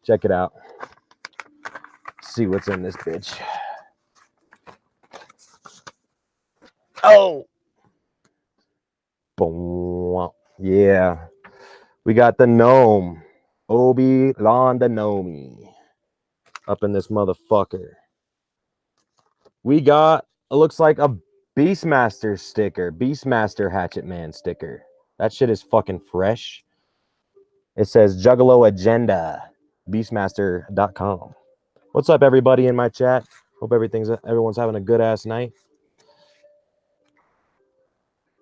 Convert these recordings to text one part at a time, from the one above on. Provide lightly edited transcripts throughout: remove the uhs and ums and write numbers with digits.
Check it out. Let's see what's in this bitch. Oh! Boom. Yeah. We got the gnome. Obi-Wan the Gnome. Up in this motherfucker. We got, it looks like a Beastmaster sticker. Beastmaster Hatchet Man sticker. That shit is fucking fresh. It says Juggalo Agenda. Beastmaster.com. What's up, everybody in my chat? Hope everyone's having a good ass night.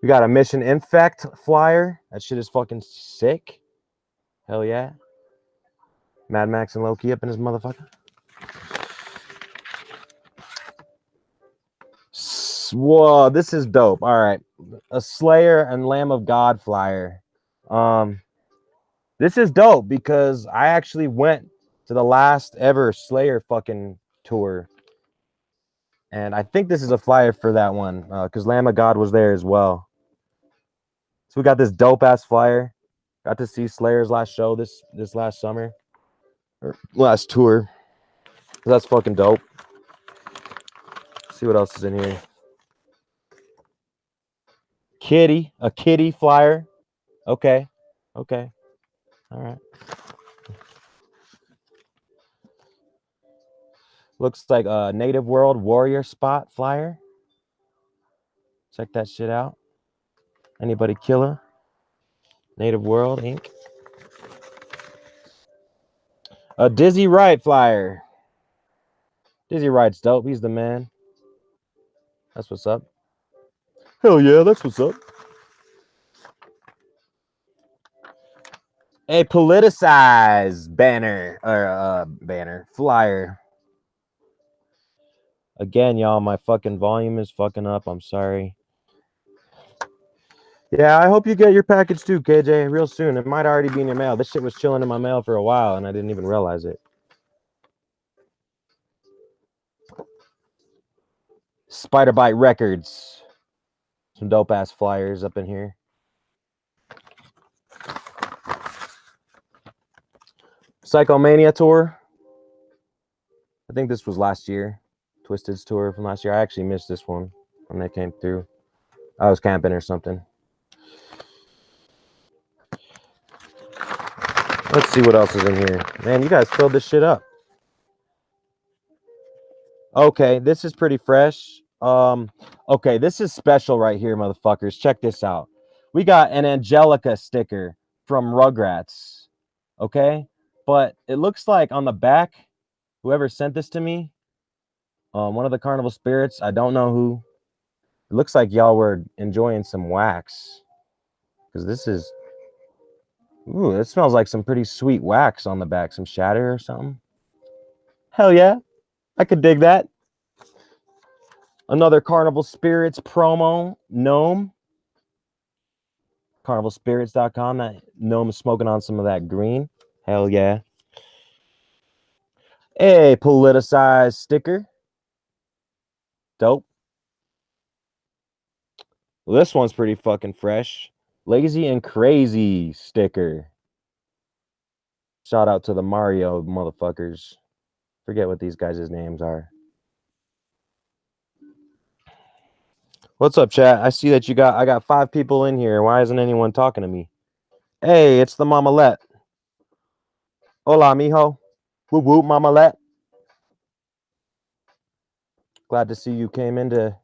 We got a Mission Infect flyer. That shit is fucking sick. Hell yeah. Mad Max and Loki up in his motherfucker. Whoa, this is dope. All right. A Slayer and Lamb of God flyer. This is dope because I actually went to the last ever Slayer fucking tour. And I think this is a flyer for that one because Lamb of God was there as well. So we got this dope ass flyer. Got to see Slayer's last show this last summer or last tour. That's fucking dope. Let's see what else is in here. A kitty flyer. Okay. All right. Looks like a Native World Warrior spot flyer. Check that shit out. Anybody killer? Native World Inc. A Dizzy Wright flyer. Dizzy Wright's dope. He's the man. That's what's up. Hell yeah, that's what's up. A politicized banner or flyer. Again, y'all, my fucking volume is fucking up. I'm sorry. Yeah, I hope you get your package too, KJ, real soon. It might already be in your mail. This shit was chilling in my mail for a while, and I didn't even realize it. Spider Bite Records. Some dope-ass flyers up in here. Psychomania tour. I think this was last year. Twisted's tour from last year. I actually missed this one when they came through. I was camping or something. Let's see what else is in here. Man, you guys filled this shit up. Okay, this is pretty fresh. Okay, this is special right here, motherfuckers. Check this out. We got an Angelica sticker from Rugrats. Okay, but it looks like on the back, whoever sent this to me, one of the Carnival spirits, I don't know who. It looks like y'all were enjoying some wax. Because this is... Ooh, it smells like some pretty sweet wax on the back. Some shatter or something. Hell yeah. I could dig that. Another Carnival Spirits promo. Gnome. CarnivalSpirits.com. That gnome is smoking on some of that green. Hell yeah. A politicized sticker. Dope. Well, this one's pretty fucking fresh. Lazy and Crazy sticker. Shout out to the Mario motherfuckers. Forget what these guys' names are. What's up, chat? I see that I got 5 people in here. Why isn't anyone talking to me? Hey, it's the Mamalette. Hola, mijo. Whoop whoop, Mamalette. Glad to see you came in to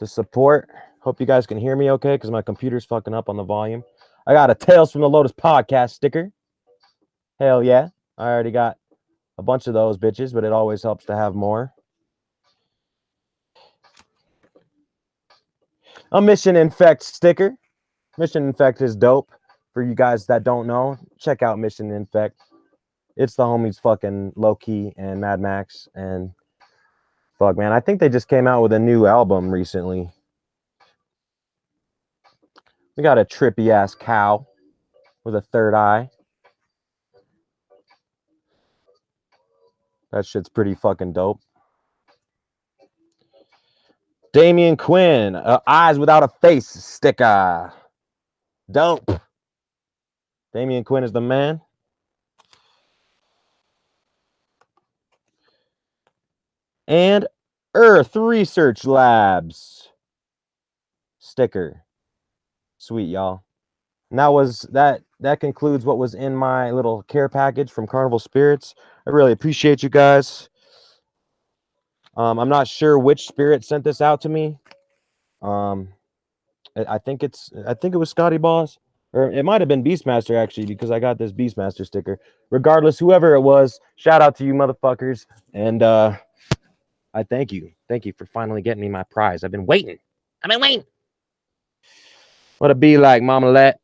support. Hope you guys can hear me okay, because my computer's fucking up on the volume. I got a Tales from the Lotus podcast sticker. Hell yeah. I already got a bunch of those bitches, but it always helps to have more. A Mission Infect sticker. Mission Infect is dope. For you guys that don't know, check out Mission Infect. It's the homies fucking Loki and Mad Max. And fuck, man, I think they just came out with a new album recently. We got a trippy ass cow with a third eye. That shit's pretty fucking dope. Damian Quinn, Eyes Without a Face sticker. Dope. Damian Quinn is the man. and Earth Research Labs sticker. Sweet, y'all. And that concludes what was in my little care package from Carnival Spirits. I really appreciate you guys. I'm not sure which spirit sent this out to me. I think it was Scotty Boss, or it might have been Beastmaster actually, because I got this Beastmaster sticker. Regardless, whoever it was, shout out to you motherfuckers, and I thank you for finally getting me my prize. I've been waiting. What it be like, Mama Let?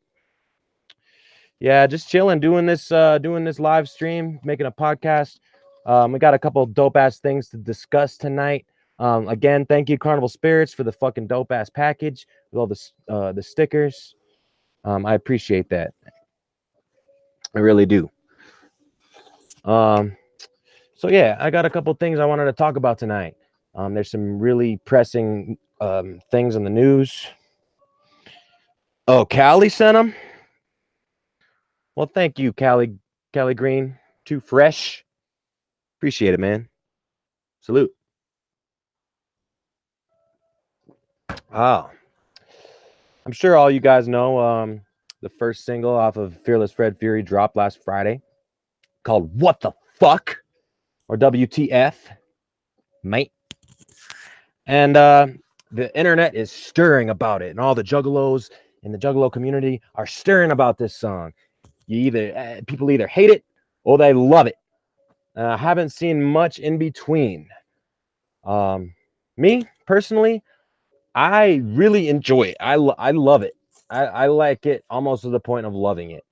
Yeah, just chilling, doing this live stream, making a podcast. We got a couple dope ass things to discuss tonight. Again, thank you, Carnival Spirits, for the fucking dope ass package with all the stickers. I appreciate that. I really do. So yeah, I got a couple things I wanted to talk about tonight. There's some really pressing things in the news. Oh, Callie sent them. Well, thank you, Callie Green. Too fresh. Appreciate it, man. Salute. Oh, I'm sure all you guys know the first single off of Fearless Fred Fury dropped last Friday, called What the Fuck, or WTF, mate. And the internet is stirring about it, and all the juggalos in the juggalo community are stirring about this song. People either hate it or they love it. I haven't seen much in between. Me personally, I really enjoy it. I love it. I like it almost to the point of loving it.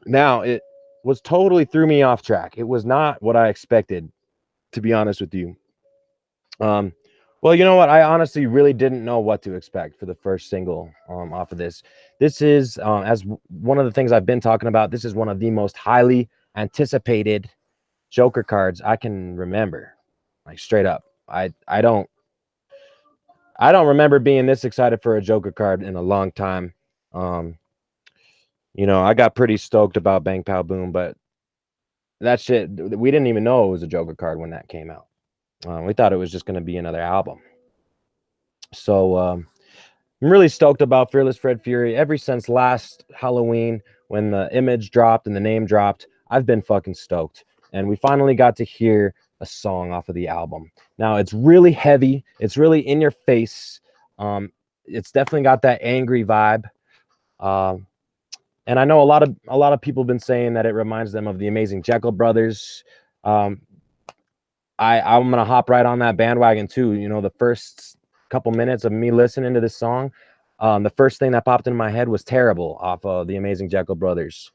Now, it was totally threw me off track. It was not what I expected, to be honest with you. Well, you know what? I honestly really didn't know what to expect for the first single off of this. This is, as one of the things I've been talking about, this is one of the most highly anticipated Joker cards I can remember. Like, straight up. I don't remember being this excited for a Joker card in a long time. I got pretty stoked about Bang Pow Boom, but that shit, we didn't even know it was a Joker card when that came out. We thought it was just going to be another album. So I'm really stoked about Fearless Fred Fury. Ever since last Halloween, when the image dropped and the name dropped, I've been fucking stoked. And we finally got to hear a song off of the album. Now, it's really heavy. It's really in your face. It's definitely got that angry vibe. And I know a lot of people have been saying that it reminds them of the Amazing Jekyll Brothers. I'm gonna hop right on that bandwagon too. The first couple minutes of me listening to this song, the first thing that popped into my head was Terrible off of the Amazing Jekyll Brothers.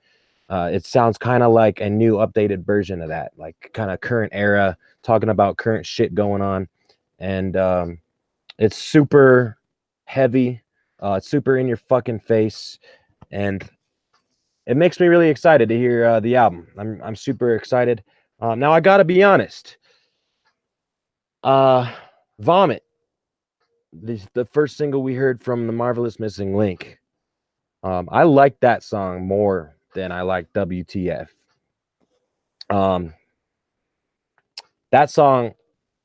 It sounds kind of like a new updated version of that, like kind of current era, talking about current shit going on. And it's super heavy. It's super in your fucking face. And it makes me really excited to hear the album. I'm super excited. Now I gotta be honest. Vomit, the first single we heard from The Marvelous Missing Link. I like that song more than I like WTF. That song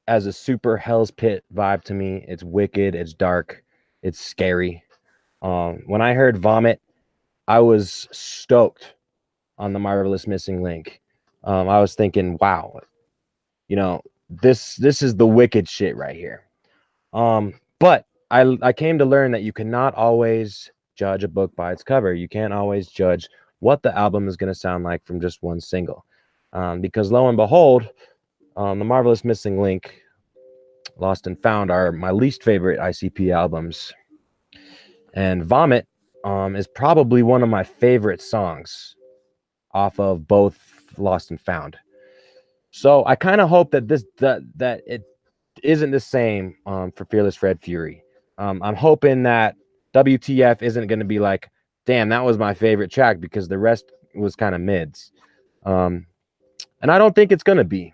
has a super Hell's Pit vibe to me. It's wicked, it's dark, it's scary. When I heard Vomit, I was stoked on The Marvelous Missing Link. I was thinking, wow, this is the wicked shit right here. But I came to learn that you cannot always judge a book by its cover. You can't always judge what the album is going to sound like from just one single. Because lo and behold, The Marvelous Missing Link, Lost and Found are my least favorite ICP albums. And Vomit is probably one of my favorite songs off of both Lost and Found. So I kind of hope that that it isn't the same for Fearless Fred Fury. I'm hoping that WTF isn't going to be like, damn, that was my favorite track, because the rest was kind of mids. And I don't think it's going to be.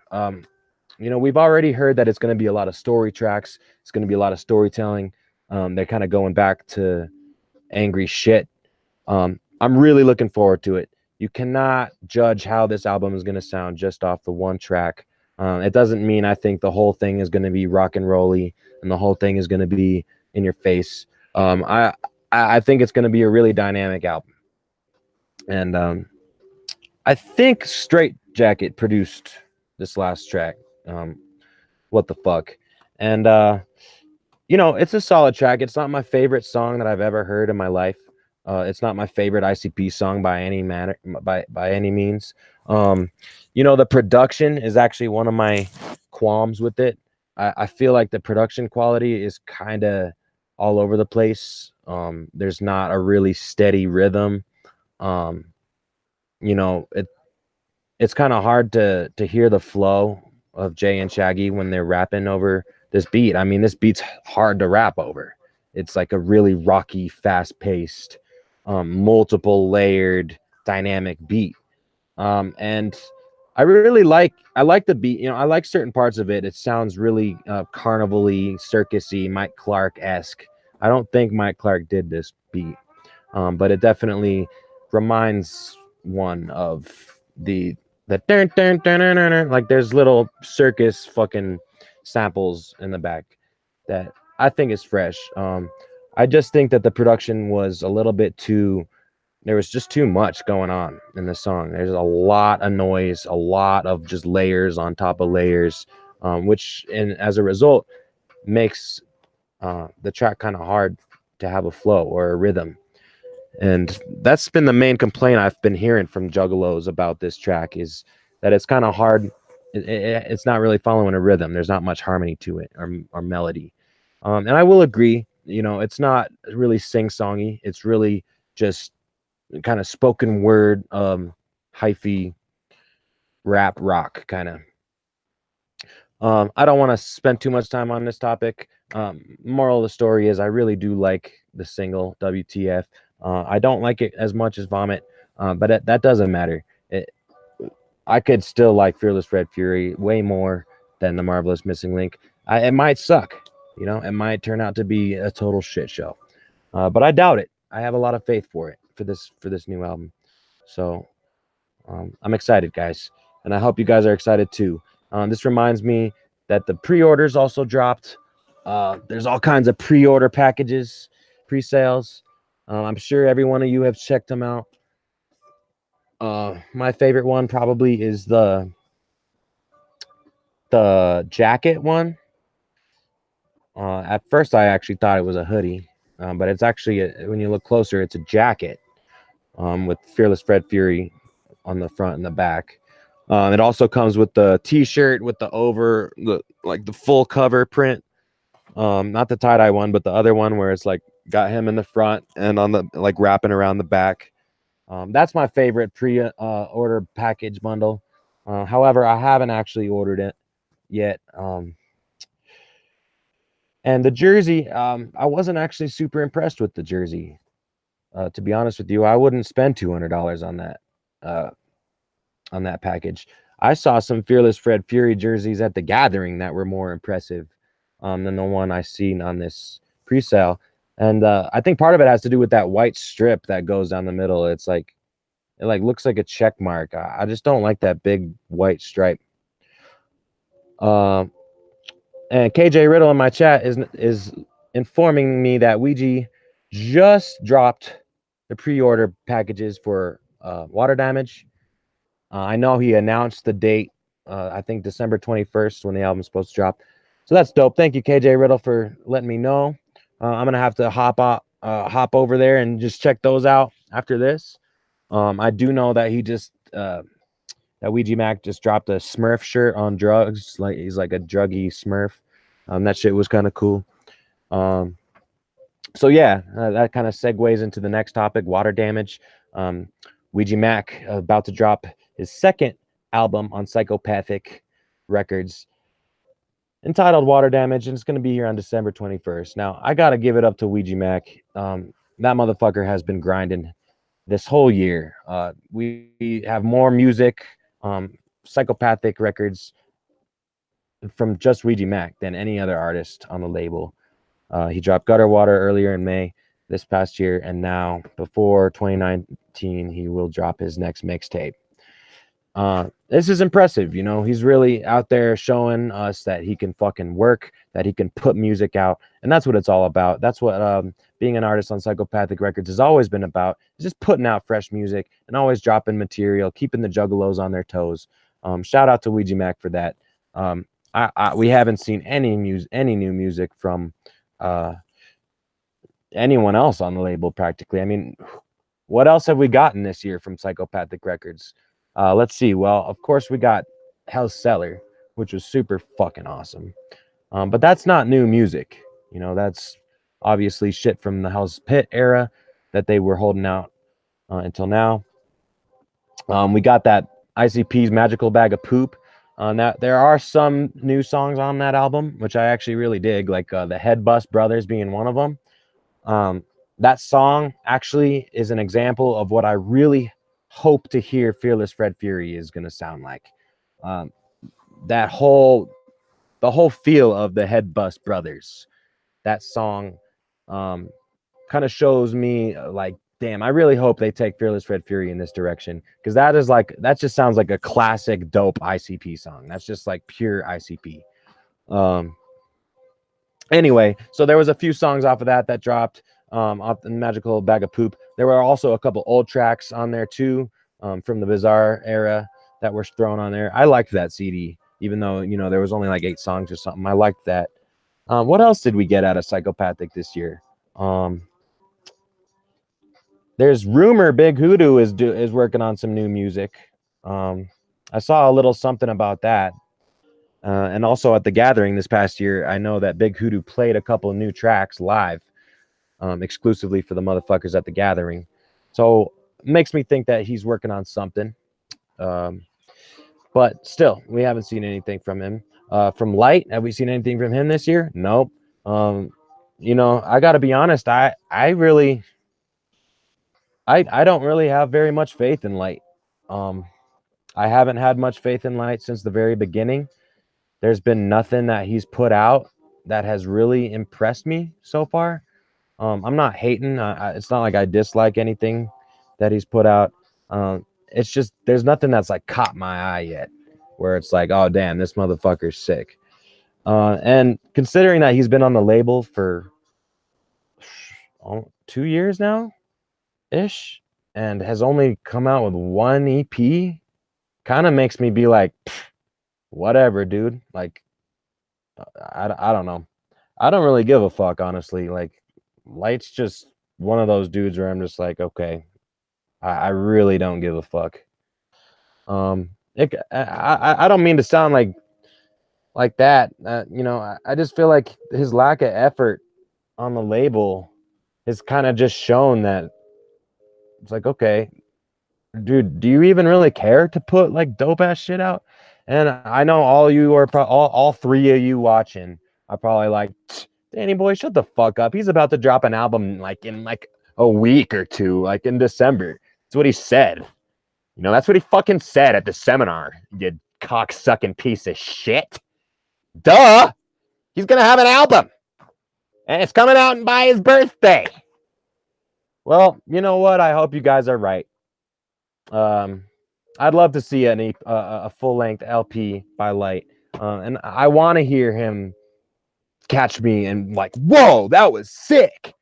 We've already heard that it's going to be a lot of story tracks. It's going to be a lot of storytelling. They're kind of going back to angry shit. I'm really looking forward to it. You cannot judge how this album is going to sound just off the one track. It doesn't mean I think the whole thing is going to be rock and rolly and the whole thing is going to be in your face. I think it's going to be a really dynamic album, and I think Straight Jacket produced this last track. Um, what the fuck, and you know, it's a solid track. It's not my favorite song that I've ever heard in my life. It's not my favorite ICP song by any manner, by any means. Um, you know, the production is actually one of my qualms with it. I feel like the production quality is kind of all over the place. There's not a really steady rhythm. Um, you know, it's kind of hard to hear the flow of Jay and Shaggy when they're rapping over this beat. I mean, this beat's hard to rap over. It's like a really rocky, fast-paced, multiple layered, dynamic beat. And I like the beat. You know, I like certain parts of it. It sounds really carnival-y, circusy, Mike Clark-esque. I don't think Mike Clark did this beat, but it definitely reminds one of the dun, dun, dun, dun, dun, dun, like there's little circus fucking samples in the back that I think is fresh. I just think that the production was a little bit too. There was just too much going on in the song. There's a lot of noise, a lot of just layers on top of layers, which, and as a result, makes the track kind of hard to have a flow or a rhythm. And that's been the main complaint I've been hearing from Juggalos about this track, is that it's kind of hard. It's not really following a rhythm. There's not much harmony to it or melody. And I will agree, you know, it's not really sing-songy. It's really just kind of spoken word, hyphy rap rock kind of. I don't want to spend too much time on this topic. Moral of the story is I really do like the single WTF. I don't like it as much as Vomit, but that doesn't matter. I could still like Fearless Red Fury way more than The Marvelous Missing Link. It might suck, you know, it might turn out to be a total shit show, but I doubt it. I have a lot of faith for this new album. So I'm excited, guys, and I hope you guys are excited too. This reminds me that the pre-orders also dropped. There's all kinds of pre-order packages, pre-sales. I'm sure every one of you have checked them out. My favorite one probably is the jacket one. At first, I actually thought it was a hoodie, but it's actually when you look closer, it's a jacket with Fearless Fred Fury on the front and the back. It also comes with the T-shirt with the full cover print. Not the tie-dye one, but the other one where it's like got him in the front and on the like wrapping around the back. That's my favorite pre-order package bundle. However, I haven't actually ordered it yet. And the jersey, I wasn't actually super impressed with the jersey. To be honest with you, I wouldn't spend $200 on that package. I saw some Fearless Fred Fury jerseys at the Gathering that were more impressive than the one I seen on this pre-sale. And I think part of it has to do with that white strip that goes down the middle. It looks like a check mark. I just don't like that big white stripe. And KJ Riddle in my chat is informing me that Ouija just dropped the pre-order packages for Water Damage. I know he announced the date, I think December 21st when the album's supposed to drop. So that's dope. Thank you, KJ Riddle, for letting me know. I'm gonna have to hop over there and just check those out after this. I do know that that Ouija Mac just dropped a Smurf shirt on drugs. Like he's like a druggy Smurf. That shit was kind of cool. So yeah, that kind of segues into the next topic, Water Damage. Ouija Mac about to drop his second album on Psychopathic Records, entitled Water Damage, and it's going to be here on December 21st. Now, I got to give it up to Ouija Mac. That motherfucker has been grinding this whole year. We have more music, Psychopathic Records, from just Ouija Mac than any other artist on the label. He dropped Gutter Water earlier in May this past year, and now before 2019, he will drop his next mixtape. This is impressive. He's really out there showing us that he can fucking work, that he can put music out, and that's what it's all about. That's what being an artist on Psychopathic Records has always been about. Is just putting out fresh music and always dropping material, keeping the juggalos on their toes. Shout out to Ouija Mac for that. We haven't seen any new music from anyone else on the label practically. I mean, what else have we gotten this year from Psychopathic Records? Let's see. Well, of course, we got Hell's Cellar, which was super fucking awesome. But that's not new music. That's obviously shit from the Hell's Pit era that they were holding out until now. We got that ICP's Magical Bag of Poop. That there are some new songs on that album, which I actually really dig, like the Head Bust Brothers being one of them. That song actually is an example of what I really hope to hear Fearless Fred Fury is going to sound like. The whole feel of the Head Bust Brothers, that song kind of shows me like, damn, I really hope they take Fearless Fred Fury in this direction, because that just sounds like a classic dope ICP song. That's just like pure ICP. Anyway, so there was a few songs off of that dropped off the Magical Bag of Poop. There were also a couple old tracks on there too, from the Bizarre era that were thrown on there. I liked that CD, even though there was only like 8 songs or something. I liked that. What else did we get out of Psychopathic this year? There's rumor Big Hoodoo is working on some new music. I saw a little something about that. And also at the Gathering this past year, I know that Big Hoodoo played a couple of new tracks live, exclusively for the motherfuckers at the Gathering. So it makes me think that he's working on something. But still, we haven't seen anything from him. From Light, have we seen anything from him this year? Nope. I got to be honest. I don't really have very much faith in Light. I haven't had much faith in Light since the very beginning. There's been nothing that he's put out that has really impressed me so far. I'm not hating. It's not like I dislike anything that he's put out. It's just there's nothing that's like caught my eye yet, where it's like, oh damn, this motherfucker's sick. And considering that he's been on the label for 2 years now, ish, and has only come out with 1 EP, kind of makes me be like, whatever, dude. Like, I don't know. I don't really give a fuck, honestly. Like, Light's just one of those dudes where I'm just like, okay, I really don't give a fuck. I don't mean to sound like that. I just feel like his lack of effort on the label has kind of just shown that it's like, okay, dude, do you even really care to put like dope ass shit out? And I know all you are all 3 of you watching are probably like, Danny boy, shut the fuck up. He's about to drop an album like in like a week or 2, like in December. That's what he said. That's what he fucking said at the seminar. You cocksucking piece of shit. Duh. He's gonna have an album, and it's coming out by his birthday. Well, you know what? I hope you guys are right. I'd love to see a full-length LP by Light, and I want to hear him catch me and like, whoa, that was sick.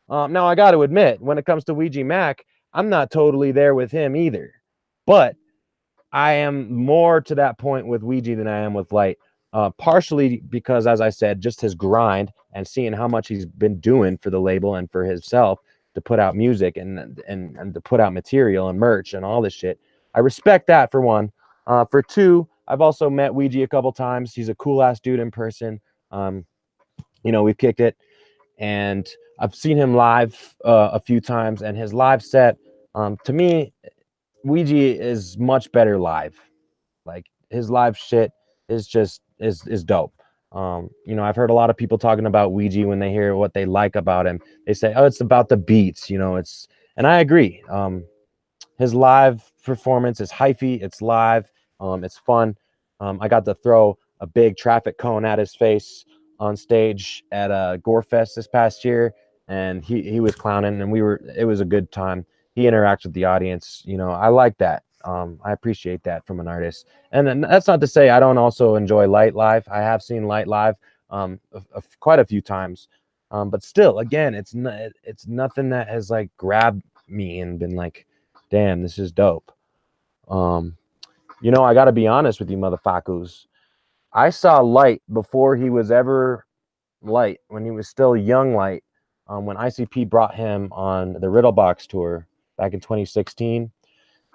Now I got to admit, when it comes to Ouija Mac, I'm not totally there with him either, but I am more to that point with Ouija than I am with Light, partially because, as I said, just his grind and seeing how much he's been doing for the label and for himself to put out music and to put out material and merch and all this shit. I respect that for one. For two, I've also met Ouija a couple times. He's a cool ass dude in person. We've kicked it, and I've seen him live a few times, and his live set, to me, Ouija is much better live. Like, his live shit is just is dope. I've heard a lot of people talking about Ouija when they hear what they like about him. They say, oh, it's about the beats, and I agree. His live performance is hyphy, it's live, it's fun. I got to throw a big traffic cone at his face on stage at Gorefest this past year, and he was clowning, and it was a good time. He interacts with the audience. I like that. I appreciate that from an artist. And then that's not to say I don't also enjoy Light live. I have seen Light live quite a few times. But still, again, it's nothing that has like grabbed me and been like, damn, this is dope. I got to be honest with you, motherfuckers. I saw Light before he was ever Light, when he was still young Light, when ICP brought him on the Riddlebox tour back in 2016.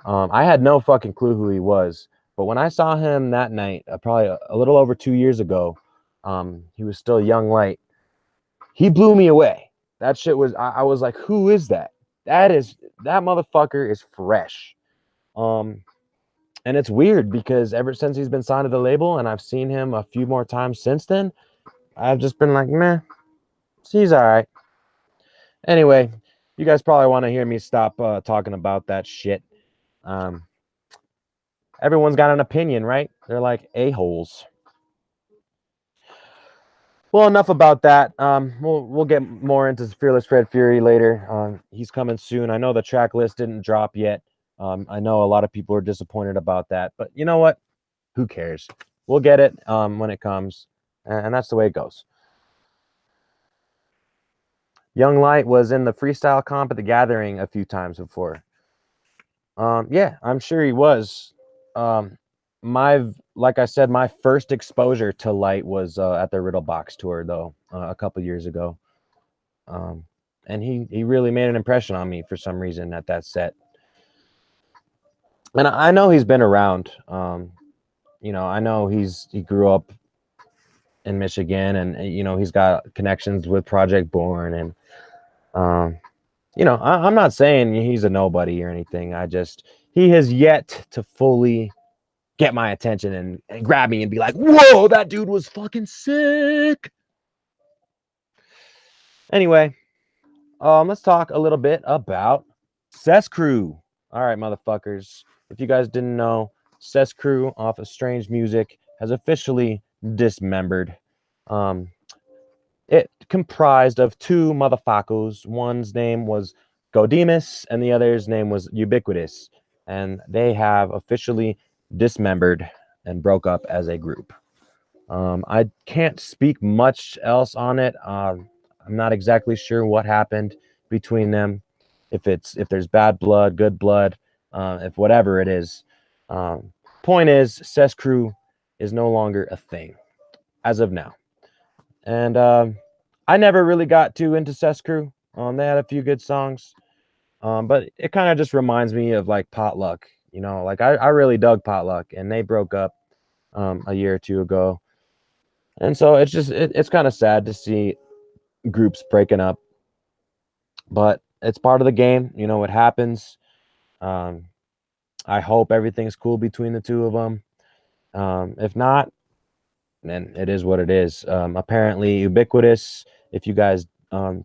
I had no fucking clue who he was, but when I saw him that night, probably a little over 2 years ago, he was still young Light. He blew me away. That shit was, I was like, who is that? That motherfucker is fresh. And it's weird because ever since he's been signed to the label, and I've seen him a few more times since then, I've just been like, meh, he's all right. Anyway, you guys probably want to hear me stop talking about that shit. Everyone's got an opinion, right? They're like a-holes. Well, enough about that. We'll get more into Fearless Fred Fury later. He's coming soon. I know the track list didn't drop yet. I know a lot of people are disappointed about that, but you know what? Who cares? We'll get it when it comes, and that's the way it goes. Young Light was in the freestyle comp at the Gathering a few times before. Yeah, I'm sure he was. Like I said, my first exposure to Light was at the Riddlebox tour, though, a couple years ago. And he really made an impression on me for some reason at that set. And I know he's been around. I know he grew up in Michigan, and he's got connections with Project Born, and I'm not saying he's a nobody or anything. He has yet to fully get my attention and grab me and be like, whoa, that dude was fucking sick. Anyway, let's talk a little bit about Cess Crew. All right, motherfuckers. If you guys didn't know, Cess Crew off of Strange Music has officially dismembered. It comprised of two motherfuckers. One's name was Godimus and the other's name was Ubiquitous. And they have officially dismembered and broke up as a group. I can't speak much else on it. I'm not exactly sure what happened between them. If there's bad blood, good blood, if whatever it is. Point is, Cess Crew is no longer a thing as of now. And I never really got too into Cess Crew. They had a few good songs, but it kind of just reminds me of like Potluck. Like I really dug Potluck, and they broke up a year or two ago. And so it's kind of sad to see groups breaking up, but it's part of the game. It happens. I hope everything's cool between the two of them. If not, then it is what it is. Apparently, Ubiquitous, if you guys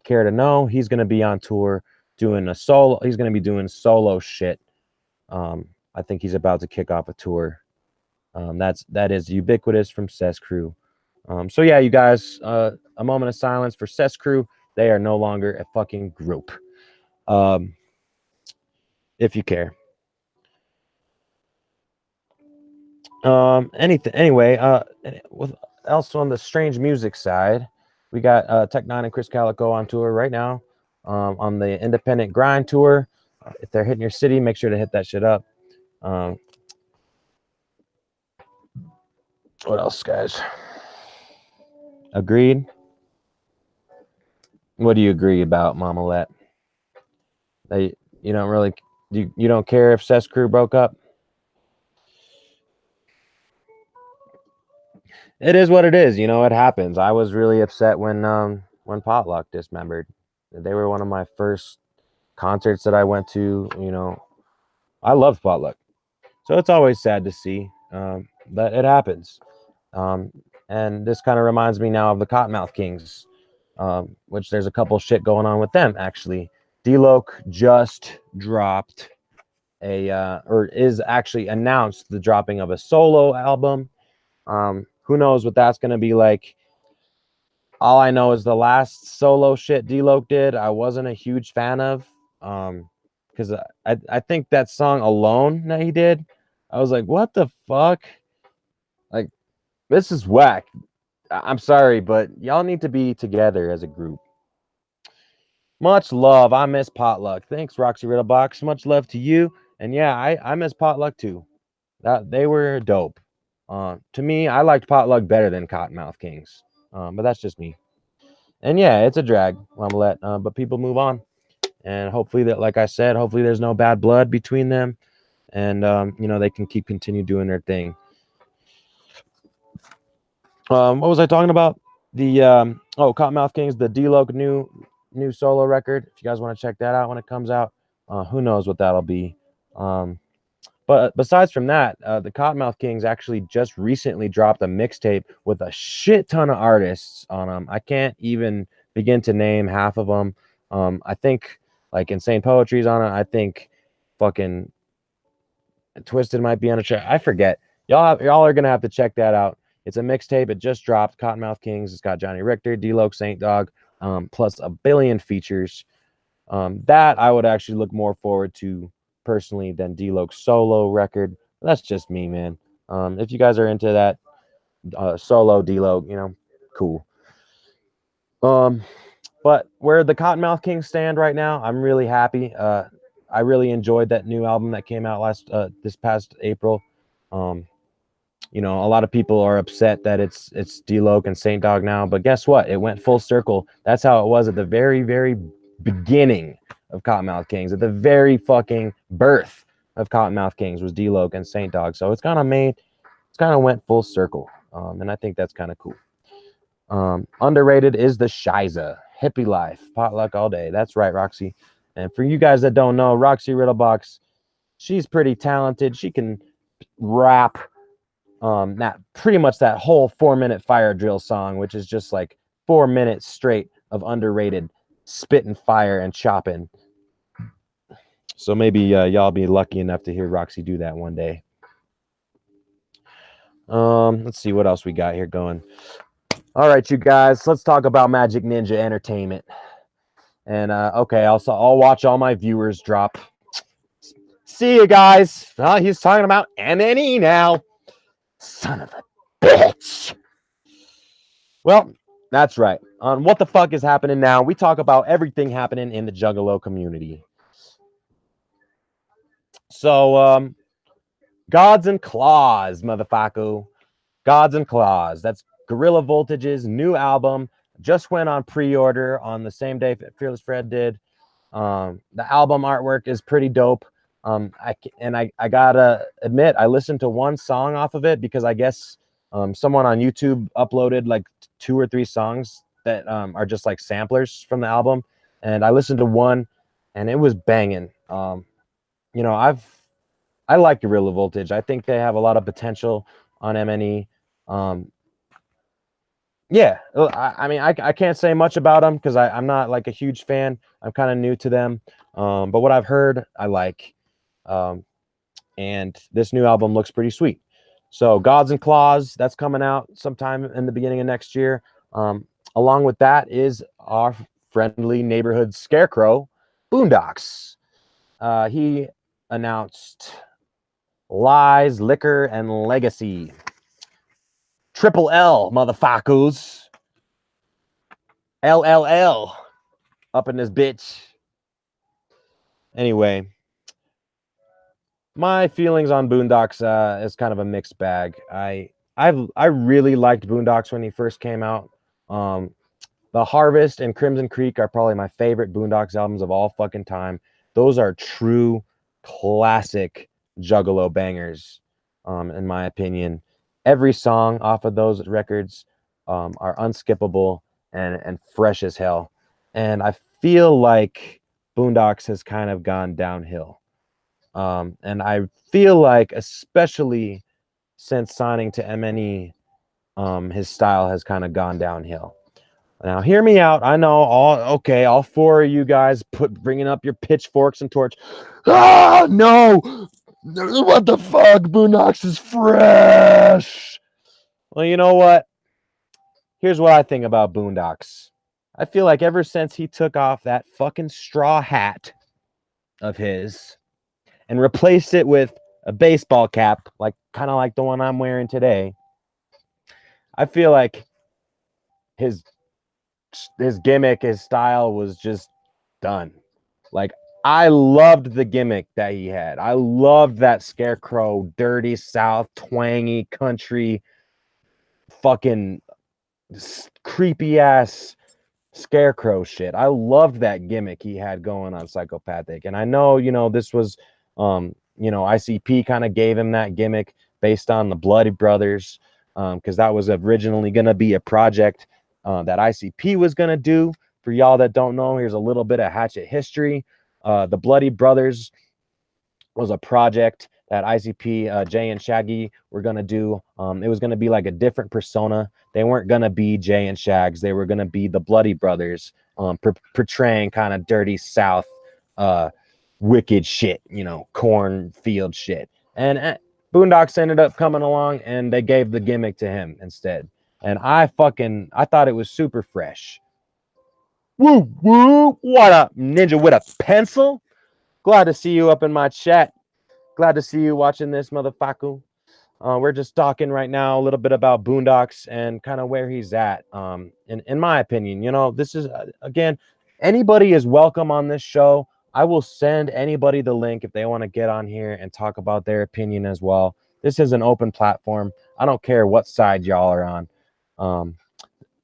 care to know, he's going to be on tour doing a solo. He's going to be doing solo shit. I think he's about to kick off a tour. That is Ubiquitous from Cess Crew. So yeah, you guys, a moment of silence for Cess Crew. They are no longer a fucking group. If you care. Anyway, with also on the Strange Music side, we got Tech Nine and Chris Calico on tour right now. On the Independent Grind tour. If they're hitting your city, make sure to hit that shit up. What else, guys? Agreed? What do you agree about, Mamalette? You don't really you don't care if Cess Crew broke up? It is what it is. It happens. I was really upset when Potluck dismembered. They were one of my first concerts that I went to. I loved Potluck, so it's always sad to see, but it happens. And this kind of reminds me now of the Cottonmouth Kings, which there's a couple shit going on with them actually. D-Loc just dropped or is actually announced the dropping of a solo album. Who knows what that's going to be like. All I know is the last solo shit D-Loc did, I wasn't a huge fan of, because because I think that song alone that he did, I was like, what the fuck? Like, this is whack. I'm sorry, but y'all need to be together as a group. Much love. I miss Potluck. Thanks, Roxy Riddlebox. Much love to you. And yeah, I miss Potluck too. That they were dope. To me, I liked Potluck better than Cottonmouth Kings. But that's just me. And yeah, it's a drag. I'm let, but people move on, and hopefully that, like I said, hopefully there's no bad blood between them, and you know, they can continue doing their thing. What was I talking about? The Cottonmouth Kings, the D-Loc new solo record. If you guys want to check that out when it comes out, who knows what that'll be. But besides from that, the Cottonmouth Kings actually just recently dropped a mixtape with a shit ton of artists on them. I can't even begin to name half of them. I think like Insane Poetry's on it. I think fucking Twisted might be on a track. I forget. Y'all are gonna have to check that out. It's a mixtape. It just dropped. Cottonmouth Kings. It's got Johnny Richter, D-Loc, Saint Dog, plus a billion features. That I would actually look more forward to personally than D-Loc's solo record. That's just me, man. If you guys are into that solo D-Loc, you know, cool. But where the Cottonmouth Kings stand right now, I'm really happy. I really enjoyed that new album that came out this past April. You know, a lot of people are upset that it's D-Loc and Saint Dog now, but guess what? It went full circle. That's how it was at the very, very beginning of Cottonmouth Kings. At the very fucking birth of Cottonmouth Kings was D-Loc and Saint Dog. So it's kind of went full circle. And I think that's kind of cool. Underrated is the Shiza. Hippie Life. Potluck all day. That's right, Roxy. And for you guys that don't know, Roxy Riddlebox, she's pretty talented. She can rap that pretty much that whole 4-minute fire drill song, which is just like 4 minutes straight of underrated spitting fire and chopping. So maybe y'all be lucky enough to hear Roxy do that one day. Let's see what else we got here going. All right, you guys, let's talk about Magic Ninja Entertainment. And okay, I'll watch all my viewers drop. See you guys. He's talking about MNE now. Son of a bitch. Well, that's right. On What the Fuck is Happening Now, we talk about everything happening in the Juggalo community. So, Gods and Claws, motherfucker. Gods and Claws. That's Gorilla Voltage's new album. Just went on pre-order on the same day Fearless Fred did. The album artwork is pretty dope. I gotta admit, I listened to one song off of it because I guess someone on YouTube uploaded like 2 or 3 songs that are just like samplers from the album, and I listened to one, and it was banging. You know, I like Gorilla Voltage. I think they have a lot of potential on MNE. Yeah, I mean, I can't say much about them because I'm not like a huge fan. I'm kind of new to them, but what I've heard, I like. And this new album looks pretty sweet. So Gods and Claws, that's coming out sometime in the beginning of next year. Along with that is our friendly neighborhood scarecrow, Boondocks. He announced Lies, Liquor, and Legacy. Triple L, motherfuckers. LLL up in this bitch. Anyway, my feelings on Boondocks is kind of a mixed bag. I really liked Boondocks when he first came out. The Harvest and Crimson Creek are probably my favorite Boondocks albums of all fucking time. Those are true classic Juggalo bangers, in my opinion. Every song off of those records are unskippable and fresh as hell. And I feel like Boondocks has kind of gone downhill. And I feel like, especially since signing to MNE, his style has kind of gone downhill. Now, hear me out. I know all 4 of you guys bringing up your pitchforks and torch. Ah, no! What the fuck? Boondocks is fresh. Well, you know what? Here's what I think about Boondocks. I feel like ever since he took off that fucking straw hat of his and replaced it with a baseball cap, like kind of like the one I'm wearing today, I feel like his gimmick, his style was just done. Like, I loved the gimmick that he had. I loved that Scarecrow, dirty South, twangy country, fucking creepy ass Scarecrow shit. I loved that gimmick he had going on Psychopathic. And I know, this was, ICP kind of gave him that gimmick based on the Bloody Brothers, because that was originally going to be a project that ICP was going to do. For y'all that don't know, here's a little bit of Hatchet history. The Bloody Brothers was a project that ICP, Jay and Shaggy were going to do. It was going to be like a different persona. They weren't going to be Jay and Shags. They were going to be the Bloody Brothers, portraying kind of dirty South, wicked shit, cornfield shit. And Boondocks ended up coming along and they gave the gimmick to him instead. And I thought it was super fresh. Woo, woo. What up, Ninja with a pencil? Glad to see you up in my chat. Glad to see you watching this, motherfucker. We're just talking right now a little bit about Boondocks and kind of where he's at. In my opinion, this is, again, anybody is welcome on this show. I will send anybody the link if they want to get on here and talk about their opinion as well. This is an open platform. I don't care what side y'all are on.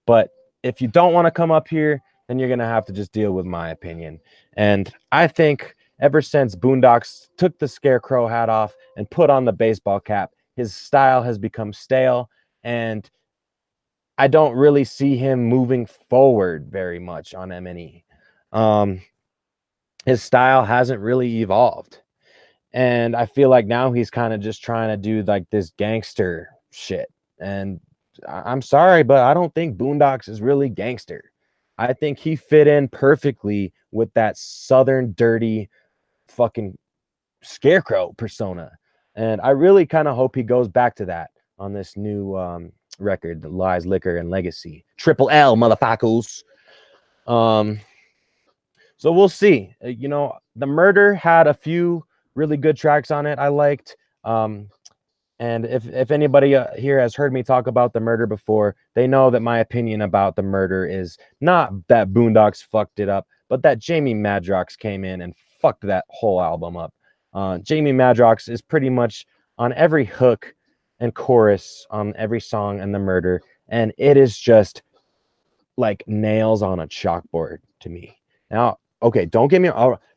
But if you don't want to come up here, then you're going to have to just deal with my opinion. And I think ever since Boondocks took the Scarecrow hat off and put on the baseball cap, his style has become stale, and I don't really see him moving forward very much on M&E. His style hasn't really evolved. And I feel like now he's kind of just trying to do like this gangster shit. And I'm sorry, but I don't think Boondocks is really gangster. I think he fit in perfectly with that southern dirty fucking Scarecrow persona. And I really kind of hope he goes back to that on this new record, The Lies, Liquor, and Legacy. Triple L, motherfuckers. So we'll see. The Murder had a few really good tracks on it I liked. And if anybody here has heard me talk about The Murder before, they know that my opinion about The Murder is not that Boondocks fucked it up, but that Jamie Madrox came in and fucked that whole album up. Jamie Madrox is pretty much on every hook and chorus on every song in The Murder, and it is just like nails on a chalkboard to me. Now, okay, don't get me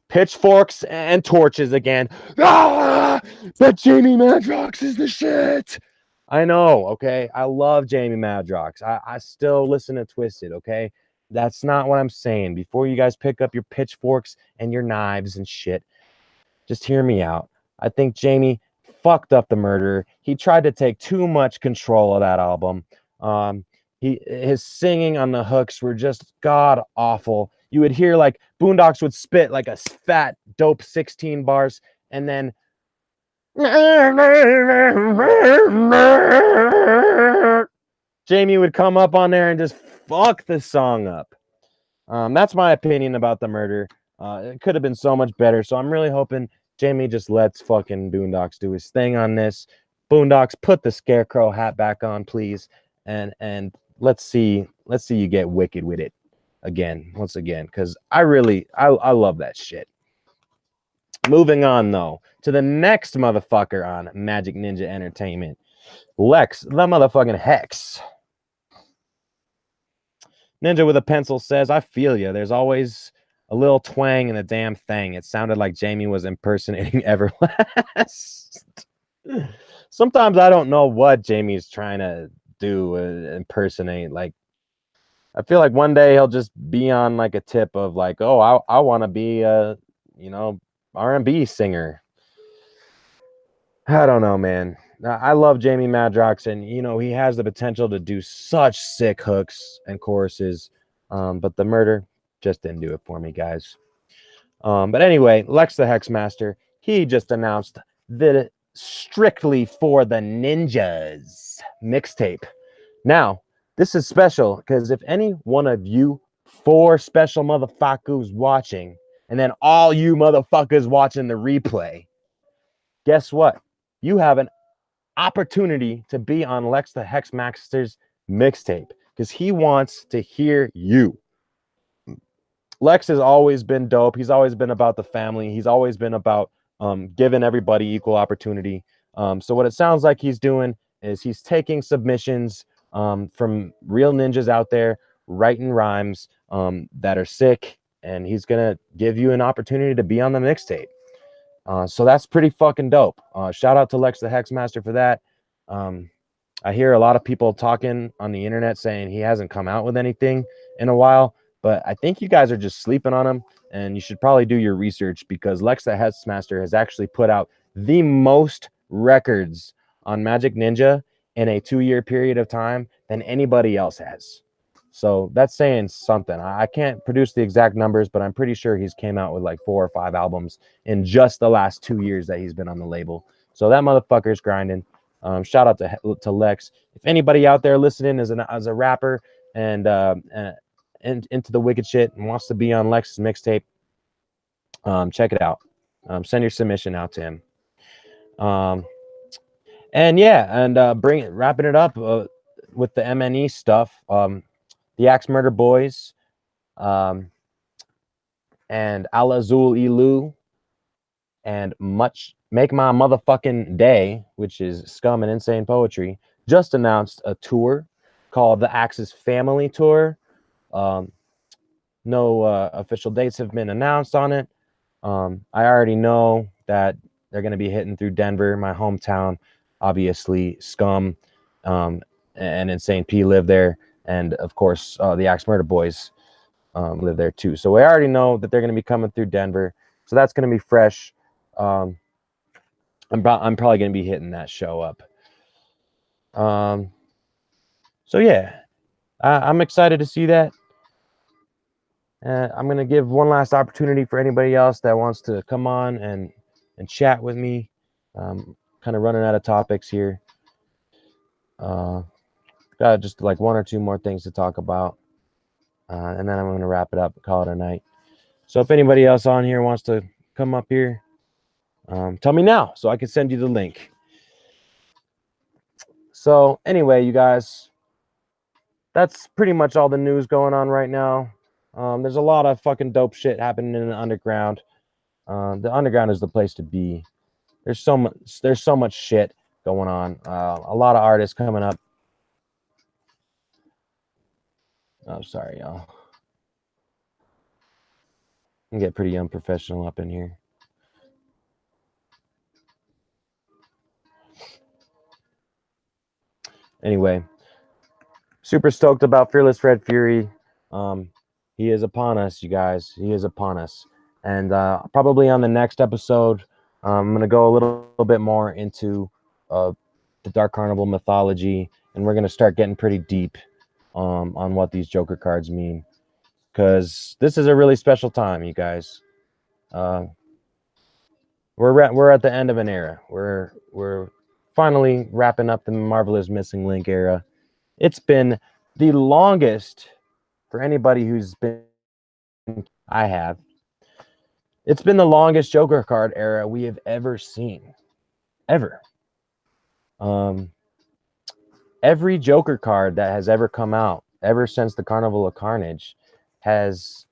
pitchforks and torches again. But Jamie Madrox is the shit. I know, okay? I love Jamie Madrox. I still listen to Twisted, okay? That's not what I'm saying. Before you guys pick up your pitchforks and your knives and shit, just hear me out. I think Jamie fucked up The Murder. He tried to take too much control of that album. His singing on the hooks were just god awful. You would hear like Boondocks would spit like a fat dope 16 bars, and then Jamie would come up on there and just fuck the song up. That's my opinion about The Murder. It could have been so much better. So I'm really hoping Jamie just lets fucking Boondocks do his thing on this. Boondocks, put the Scarecrow hat back on, please, and let's see you get wicked with it once again, because I love that shit. Moving on though to the next motherfucker on Magic Ninja Entertainment, Lex the motherfucking Hex. Ninja with a pencil says, I feel you. There's always a little twang in the damn thing. It sounded like Jamie was impersonating Everlast. Sometimes I don't know what Jamie's trying to do, impersonate. Like, I feel like one day he'll just be on like a tip of like, oh, I want to be a, R&B singer. I don't know, man. I love Jamie Madrox, and he has the potential to do such sick hooks and choruses, but The Murder just didn't do it for me, guys. But anyway, Lex the Hexmaster, he just announced the Strictly for the Ninjas mixtape. Now, this is special because if any one of you 4 special motherfuckers watching And then all you motherfuckers watching the replay, guess what? You have an opportunity to be on Lex the Hexmaster's mixtape because he wants to hear you. Lex has always been dope. He's always been about the family. He's always been about giving everybody equal opportunity. So what it sounds like he's doing is he's taking submissions from real ninjas out there, writing rhymes that are sick, and he's gonna give you an opportunity to be on the mixtape. So that's pretty fucking dope. Shout out to Lex the Hexmaster for that. I hear a lot of people talking on the internet saying he hasn't come out with anything in a while, but I think you guys are just sleeping on him, and you should probably do your research because Lex the Hexmaster has actually put out the most records on Magic Ninja in a 2-year period of time than anybody else has. So that's saying something. I can't produce the exact numbers, but I'm pretty sure he's came out with like 4 or 5 albums in just the last 2 years that he's been on the label. So that motherfucker's grinding. Shout out to Lex. If anybody out there listening as a rapper and into the wicked shit and wants to be on Lex's mixtape, check it out. Send your submission out to him. And yeah, and wrapping it up with the MNE stuff. The Axe Murder Boys, and Al Azul Ilu, and Make My Motherfucking Day, which is Scum and Insane Poetry, just announced a tour called the Axis Family Tour. No official dates have been announced on it. I already know that they're going to be hitting through Denver, my hometown. Obviously, Scum and Insane P live there. And, of course, the Axe Murder Boys live there, too. So we already know that they're going to be coming through Denver. So that's going to be fresh. I'm probably going to be hitting that show up. So, yeah, I'm excited to see that. I'm going to give one last opportunity for anybody else that wants to come on and chat with me. Kind of running out of topics here. Got just like 1 or 2 more things to talk about. And then I'm going to wrap it up and call it a night. So if anybody else on here wants to come up here, tell me now so I can send you the link. So anyway, you guys, that's pretty much all the news going on right now. There's a lot of fucking dope shit happening in the underground. The underground is the place to be. There's so much shit going on. A lot of artists coming up. Oh, sorry, y'all. I can get pretty unprofessional up in here. Anyway, super stoked about Fearless Red Fury. He is upon us, you guys. He is upon us. And probably on the next episode, I'm going to go a little bit more into the Dark Carnival mythology, and we're going to start getting pretty deep on what these Joker cards mean. Because this is a really special time, you guys. We're at the end of an era. We're finally wrapping up the Marvelous Missing Link era. It's been the longest for anybody who's been. I have. It's been the longest Joker card era we have ever seen, ever. Every Joker card that has ever come out, ever since the Carnival of Carnage, has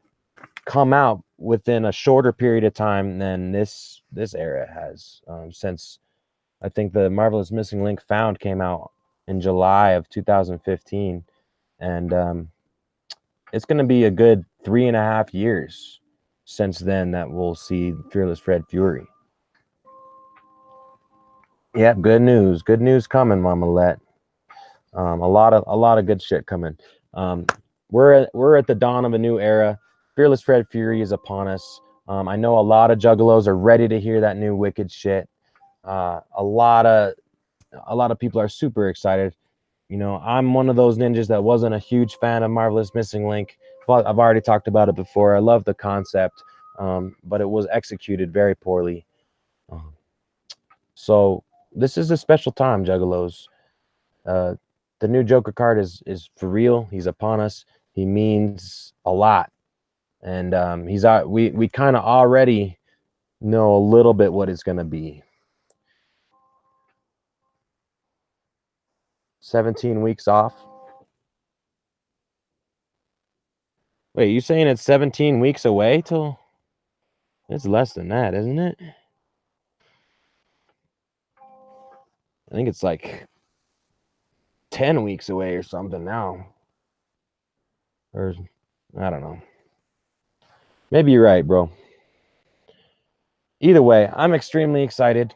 come out within a shorter period of time than this era has. Since I think the Marvelous Missing Link Found came out in July of 2015, and it's going to be a good 3.5 years since then that we'll see Fearless Red Fury. Yep, good news coming, Mama Let. A lot of good shit coming. We're at the dawn of a new era. Fearless Red Fury is upon us. I know a lot of juggalos are ready to hear that new wicked shit. A lot of people are super excited. You know, I'm one of those ninjas that wasn't a huge fan of Marvelous Missing Link. But I've already talked about it before. I love the concept, but it was executed very poorly. So this is a special time, juggalos. The new Joker card is for real. He's upon us. He means a lot. and we kind of already know a little bit what it's gonna be. 17 weeks off. Wait, you saying it's 17 weeks away till? It's less than that, isn't it? I think it's like 10 weeks away or something now. Or I don't know. Maybe you're right, bro. Either way, I'm extremely excited.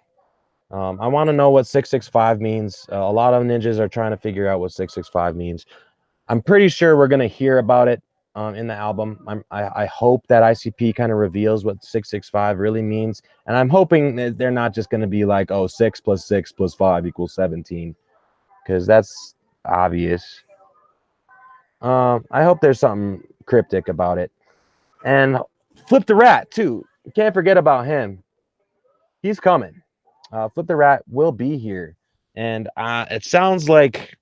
I want to know what 665 means. A lot of ninjas are trying to figure out what 665 means. I'm pretty sure we're going to hear about it in the album. I hope that ICP kind of reveals what 665 really means. And I'm hoping that they're not just going to be like, oh, 6 + 6 + 5 = 17. Because that's obvious. I hope there's something cryptic about it. And Flip the Rat, too. You can't forget about him. He's coming. Flip the Rat will be here. And it sounds like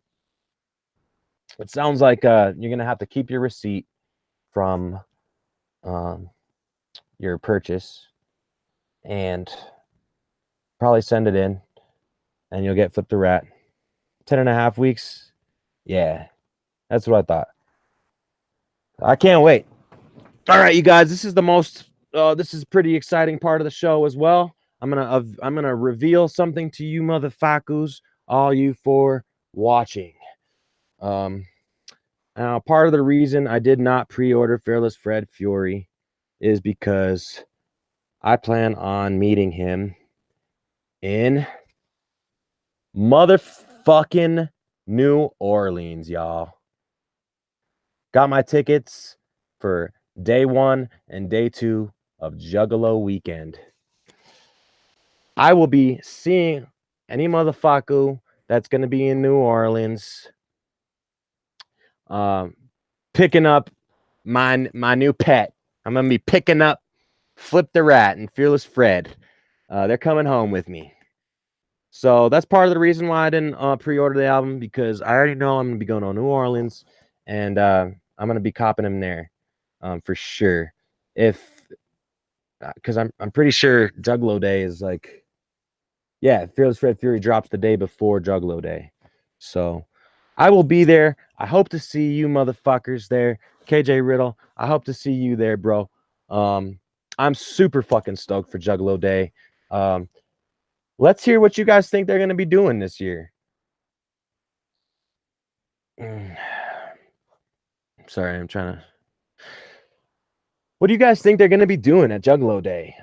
you're going to have to keep your receipt from your purchase and probably send it in, and you'll get Flip the Rat. 10.5 weeks. Yeah, that's what I thought. I can't wait. All right, you guys, this is the most this is pretty exciting part of the show as well. I'm gonna reveal something to you motherfuckers, all you for watching. Now part of the reason I did not pre-order Fearless Fred Fury is because I plan on meeting him in motherfucking New Orleans, y'all. Got my tickets for day 1 and day 2 of Juggalo weekend. I will be seeing any motherfucker that's going to be in New Orleans, picking up my new pet. I'm going to be picking up Flip the Rat and Fearless Fred. They're coming home with me. So that's part of the reason why I didn't pre-order the album, because I already know I'm going to be going to New Orleans, and I'm going to be copping them there for sure. Because I'm pretty sure Juggalo Day is like, yeah, Fearless Fred Fury drops the day before Juggalo Day. So I will be there. I hope to see you motherfuckers there. KJ Riddle, I hope to see you there, bro. I'm super fucking stoked for Juggalo Day. Let's hear what you guys think they're going to be doing this year. Sorry, I'm trying to... What do you guys think they're going to be doing at Juggalo Day?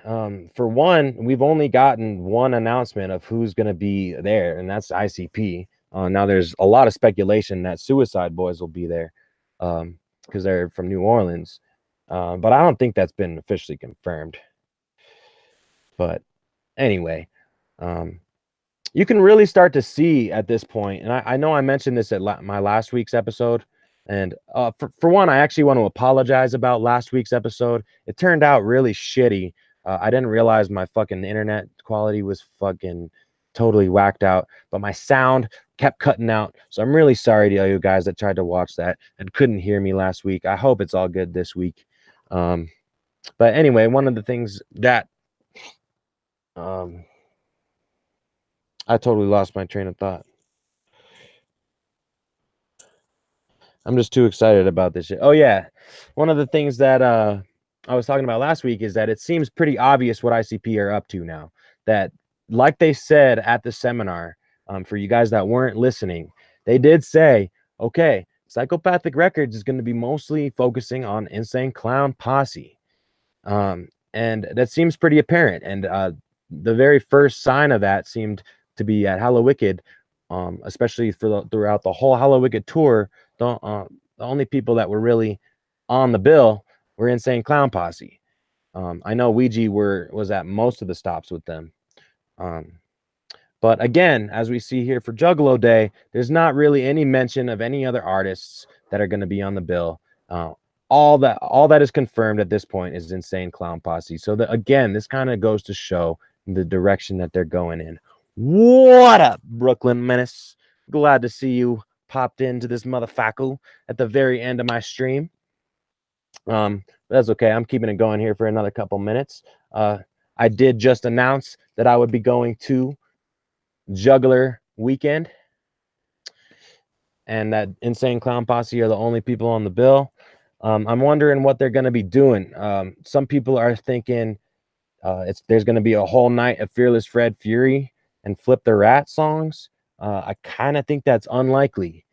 For one, we've only gotten one announcement of who's going to be there, and that's ICP. Now, there's a lot of speculation that Suicide Boys will be there because they're from New Orleans. But I don't think that's been officially confirmed. But anyway, you can really start to see at this point, and I know I mentioned this at my last week's episode, and for one, I actually want to apologize about last week's episode. It turned out really shitty. I didn't realize my fucking internet quality was fucking totally whacked out, but my sound kept cutting out. So I'm really sorry to all you guys that tried to watch that and couldn't hear me last week. I hope it's all good this week. But anyway, one of the things that I totally lost my train of thought. I'm just too excited about this shit. Oh, yeah. One of the things that I was talking about last week is that it seems pretty obvious what ICP are up to now. That, like they said at the seminar, for you guys that weren't listening, they did say, okay, Psychopathic Records is going to be mostly focusing on Insane Clown Posse. And that seems pretty apparent. And the very first sign of that seemed to be at Hallow Wicked, especially throughout the whole Hallow Wicked tour. The only people that were really on the bill were Insane Clown Posse. I know Ouija was at most of the stops with them. But again, as we see here for Juggalo Day, there's not really any mention of any other artists that are going to be on the bill. All that is confirmed at this point is Insane Clown Posse. So again, this kind of goes to show the direction that they're going in. What up, Brooklyn Menace? Glad to see you popped into this motherfucker at the very end of my stream. That's okay. I'm keeping it going here for another couple minutes. I did just announce that I would be going to Juggler Weekend, and that Insane Clown Posse are the only people on the bill. I'm wondering what they're going to be doing. Some people are thinking there's going to be a whole night of Fearless Fred Fury and Flip the Rat songs. I kind of think that's unlikely,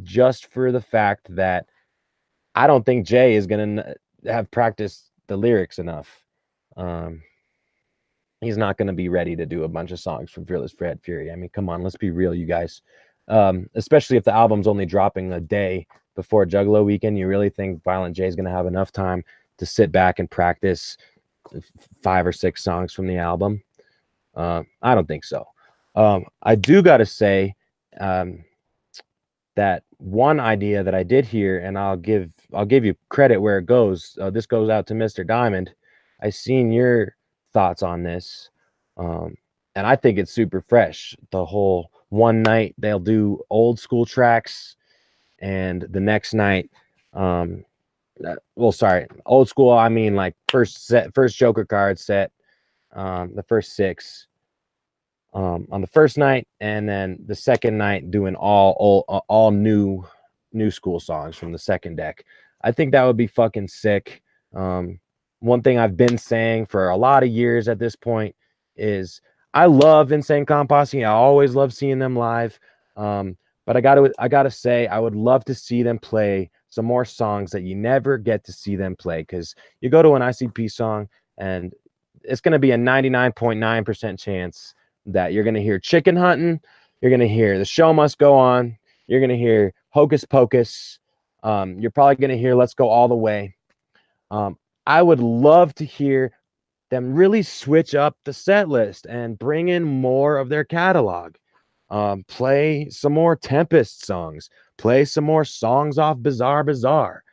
just for the fact that I don't think Jay is going to have practiced the lyrics enough. Um, he's not going to be ready to do a bunch of songs from Fearless Fred Fury. I mean, come on, let's be real, you guys. Especially if the album's only dropping a day before Juggalo Weekend, you really think Violent J is going to have enough time to sit back and practice 5 or 6 songs from the album? I don't think so. I do got to say that one idea that I did hear, and I'll give you credit where it goes. This goes out to Mr. Diamond. I seen your thoughts on this, and I think it's super fresh. The whole one night they'll do old school tracks, and the next night, sorry, old school. I mean, like first Joker card set, the first 6 on the first night, and then the second night doing all new school songs from the second deck. I think that would be fucking sick. One thing I've been saying for a lot of years at this point is I love Insane Clown Posse. I always love seeing them live. But I gotta say, I would love to see them play some more songs that you never get to see them play, because you go to an ICP song and it's going to be a 99.9% chance that you're going to hear Chicken Hunting, you're going to hear The Show Must Go On, you're going to hear Hocus Pocus, you're probably going to hear Let's Go All the Way. I would love to hear them really switch up the set list and bring in more of their catalog. Play some more Tempest songs, play some more songs off Bizarre Bizarre.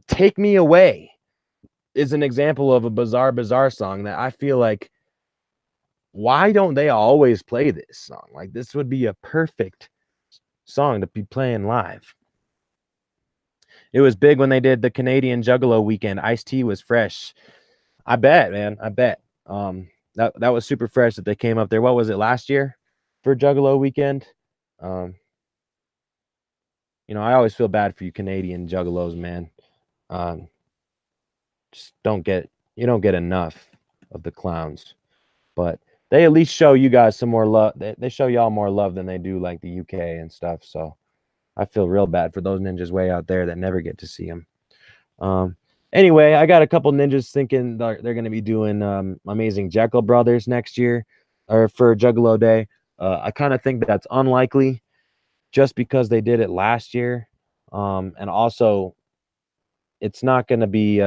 Take Me Away is an example of a Bizarre song that I feel like, why don't they always play this song? Like, this would be a perfect song to be playing live. It was big when they did the Canadian Juggalo Weekend. Ice-T was fresh. I bet, man. I bet. That was super fresh that they came up there. What was it, last year for Juggalo Weekend? I always feel bad for you Canadian Juggalos, man. Just don't get enough of the clowns, but they at least show you guys some more love. They show y'all more love than they do like the UK and stuff. So I feel real bad for those ninjas way out there that never get to see them. Anyway, I got a couple ninjas thinking they're going to be doing Amazing Jekyll Brothers next year, or for Juggalo Day. I kind of think that's unlikely, just because they did it last year, and also it's not going to be.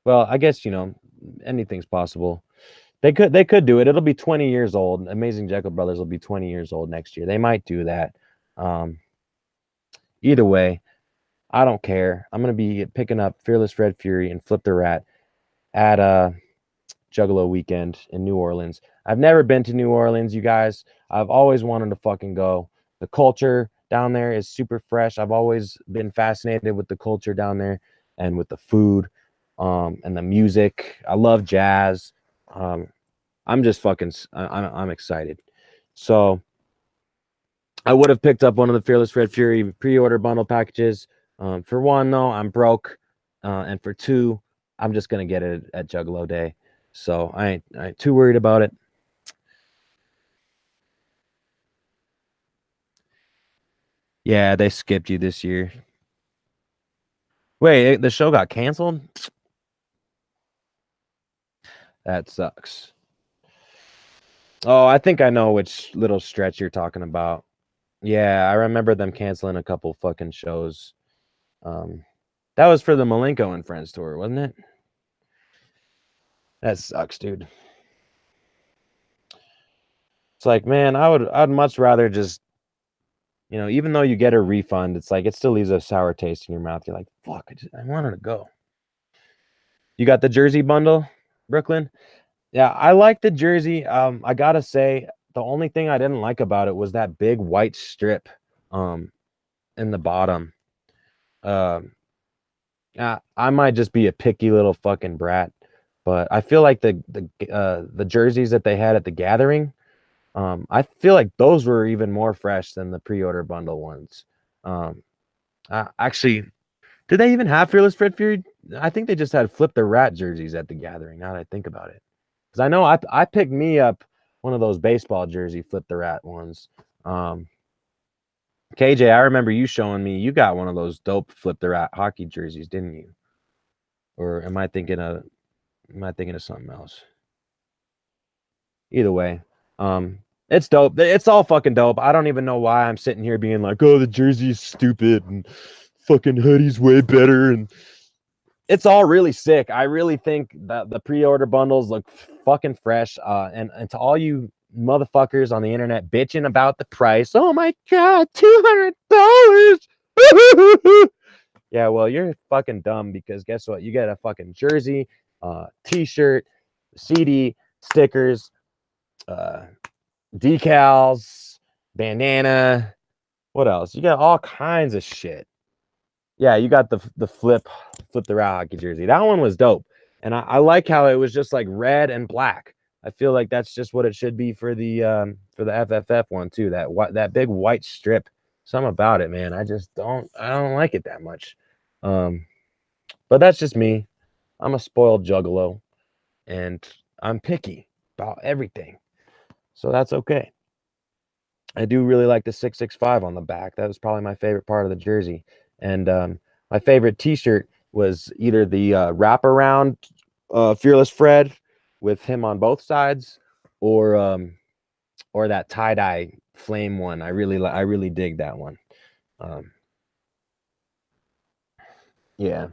Well, I guess anything's possible. They could do it. It'll be 20 years old. Amazing Jekyll Brothers will be 20 years old next year. They might do that. Either way, I don't care. I'm gonna be picking up Fearless Fred Fury and Flip the Rat at Juggalo Weekend in New Orleans. I've never been to New Orleans, you guys. I've always wanted to fucking go. The culture down there is super fresh. I've always been fascinated with the culture down there and with the food, and the music. I love jazz. I'm just fucking. I'm excited. So I would have picked up one of the Fearless Fred Fury pre-order bundle packages. For one, though, I'm broke, and for two, I'm just gonna get it at Juggalo Day. So I ain't too worried about it. Yeah, they skipped you this year. Wait, the show got canceled? That sucks. Oh, I think I know which little stretch you're talking about. Yeah, I remember them canceling a couple fucking shows. That was for the Malenko and Friends tour, wasn't it? That sucks, dude. It's like, man, I'd much rather just, even though you get a refund, it's like it still leaves a sour taste in your mouth. You're like, fuck, I wanted to go. You got the jersey bundle, Brooklyn? Yeah, I like the jersey. I gotta say, the only thing I didn't like about it was that big white strip in the bottom. I might just be a picky little fucking brat, but I feel like the jerseys that they had at the gathering, I feel like those were even more fresh than the pre-order bundle ones. Um, actually, did they even have Fearless Fred Fury? I think they just had Flip the Rat jerseys at the gathering. Now that I think about it, because I know I picked me up one of those baseball jersey Flip the Rat ones. KJ, I remember you showing me you got one of those dope Flip the Rat hockey jerseys, didn't you? Or am I thinking of something else? Either way, it's dope. It's all fucking dope. I don't even know why I'm sitting here being like, oh, the jersey is stupid and fucking hoodie's way better, and it's all really sick. I really think that the pre-order bundles look fucking fresh. And to all you motherfuckers on the internet bitching about the price, oh my god, $200. Yeah, well, you're fucking dumb because guess what? You get a fucking jersey, t-shirt, CD, stickers, uh, decals, bandana. What else? You got all kinds of shit. Yeah, you got the flip the Rat hockey jersey. That one was dope, and I like how it was just like red and black. I feel like that's just what it should be for the FFF one too. That big white strip. Something about it, man. I don't like it that much. Um, but that's just me. I'm a spoiled juggalo, and I'm picky about everything, so that's okay. I do really like the 665 on the back. That was probably my favorite part of the jersey. And my favorite T-shirt was either the wraparound Fearless Fred with him on both sides, or that tie dye flame one. I really dig that one. Um, yeah,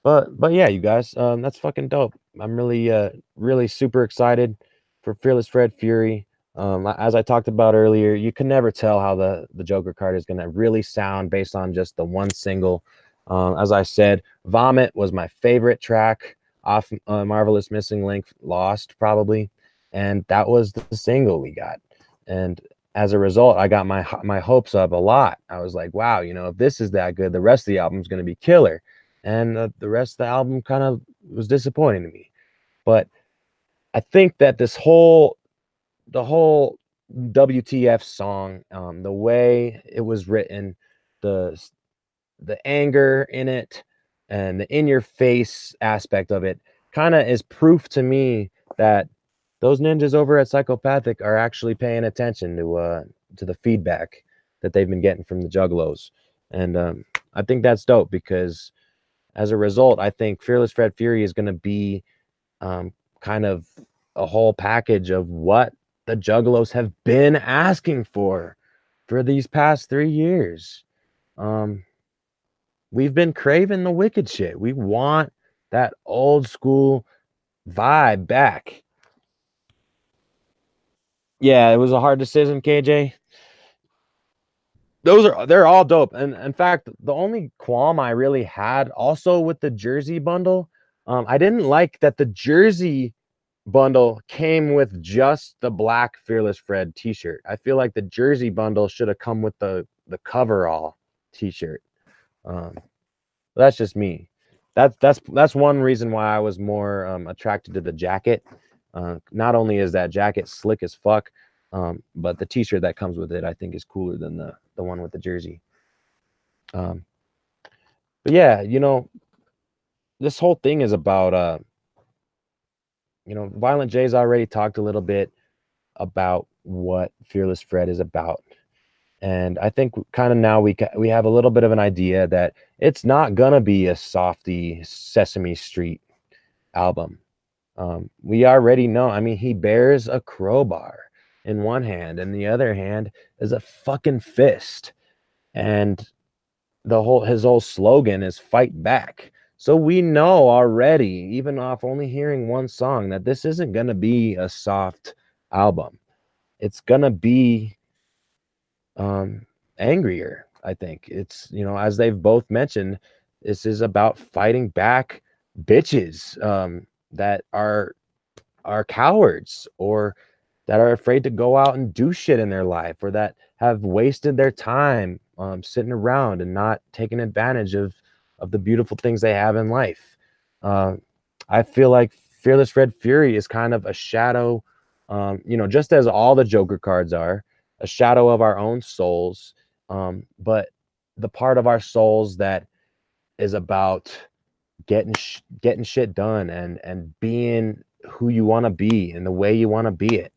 but yeah, you guys, that's fucking dope. I'm really super excited for Fearless Fred Fury. As I talked about earlier, you can never tell how the Joker card is going to really sound based on just the one single. As I said, Vomit was my favorite track off Marvelous Missing Link, Lost probably, and that was the single we got. And as a result, I got my hopes up a lot. I was like, wow, if this is that good, the rest of the album is going to be killer. And the rest of the album kind of was disappointing to me. But I think that the whole WTF song, the way it was written, the the anger in it, and the in your face aspect of it, kind of is proof to me that those ninjas over at Psychopathic are actually paying attention to the feedback that they've been getting from the Juggalos, and I think that's dope because as a result, I think Fearless Fred Fury is going to be kind of a whole package of what the Juggalos have been asking for these past 3 years. Um, we've been craving the wicked shit. We want that old school vibe back. Yeah, it was a hard decision, KJ. They're all dope. And in fact, the only qualm I really had also with the jersey bundle, I didn't like that the jersey bundle came with just the black Fearless Fred t-shirt. I feel like the jersey bundle should have come with the coverall t-shirt. Um, that's just me. That's one reason why I was more attracted to the jacket. Not only is that jacket slick as fuck, but the t-shirt that comes with it I think is cooler than the one with the jersey. Um, but yeah, this whole thing is about Violent J's already talked a little bit about what Fearless Fred is about. And I think kind of now we have a little bit of an idea that it's not gonna be a softy Sesame Street album. We already know. I mean, he bears a crowbar in one hand, and the other hand is a fucking fist. And his whole slogan is "Fight Back." So we know already, even off only hearing one song, that this isn't gonna be a soft album. It's gonna be angrier. I think it's, as they've both mentioned, this is about fighting back bitches that are cowards, or that are afraid to go out and do shit in their life, or that have wasted their time sitting around and not taking advantage of the beautiful things they have in life. I feel like Fearless Red Fury is kind of a shadow, just as all the Joker cards are, a shadow of our own souls, but the part of our souls that is about getting shit done and being who you want to be and the way you want to be it.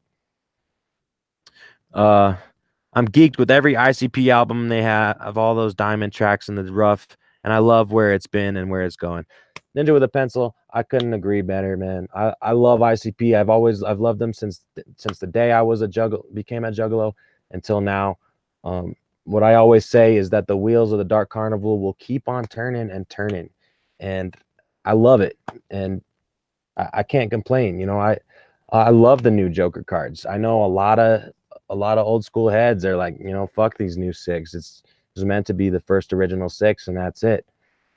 I'm geeked with every ICP album they have of all those diamond tracks in the rough, and I love where it's been and where it's going. Ninja with a Pencil, I couldn't agree better, man. I love ICP. I've loved them since the day I was became a juggalo until now. What I always say is that the wheels of the Dark Carnival will keep on turning and turning, and I love it, and I can't complain. I love the new Joker cards. I know a lot of old school heads are like, fuck these new six. It's meant to be the first original six, and that's it.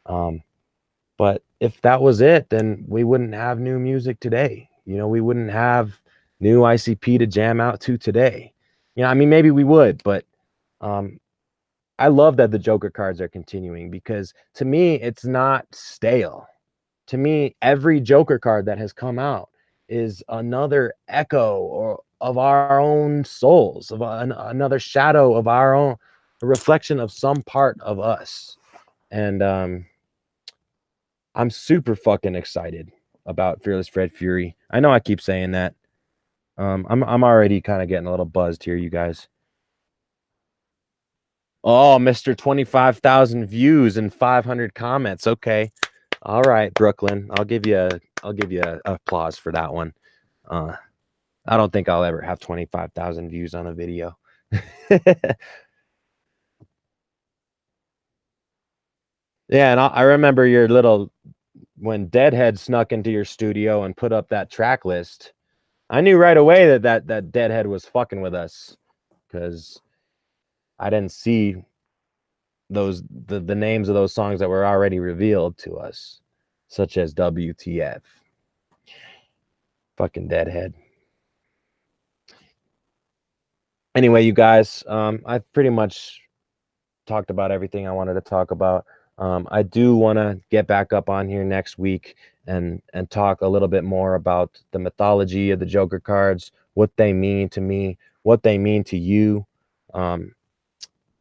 But if that was it, then we wouldn't have new music today. We wouldn't have new ICP to jam out to today. I mean, maybe we would, but I love that the Joker cards are continuing because to me, it's not stale. To me, every Joker card that has come out is another echo of our own souls, of another shadow of our own, a reflection of some part of us. And I'm super fucking excited about Fearless Red Fury. I know I keep saying that. I'm already kind of getting a little buzzed here, you guys. Oh, Mr. 25,000 views and 500 comments. Okay. All right, Brooklyn. I'll give you a applause for that one. I don't think I'll ever have 25,000 views on a video. Yeah, and I remember your little when Deadhead snuck into your studio and put up that track list. I knew right away that Deadhead was fucking with us because I didn't see the names of those songs that were already revealed to us, such as WTF. Fucking Deadhead. Anyway, you guys, I've pretty much talked about everything I wanted to talk about. I do want to get back up on here next week and talk a little bit more about the mythology of the Joker cards, what they mean to me, what they mean to you.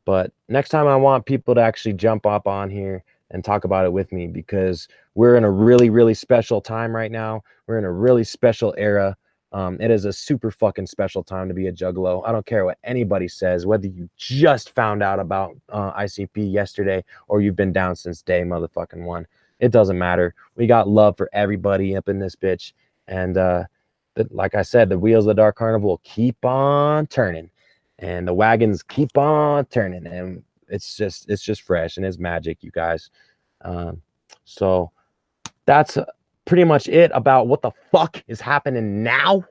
But next time I want people to actually jump up on here and talk about it with me because we're in a really, really special time right now. We're in a really special era. It is a super fucking special time to be a juggalo. I don't care what anybody says, whether you just found out about ICP yesterday or you've been down since day motherfucking one. It doesn't matter. We got love for everybody up in this bitch. And like I said, the wheels of the Dark Carnival keep on turning and the wagons keep on turning. And it's just fresh and it's magic, you guys. So that's pretty much it about what the fuck is happening now.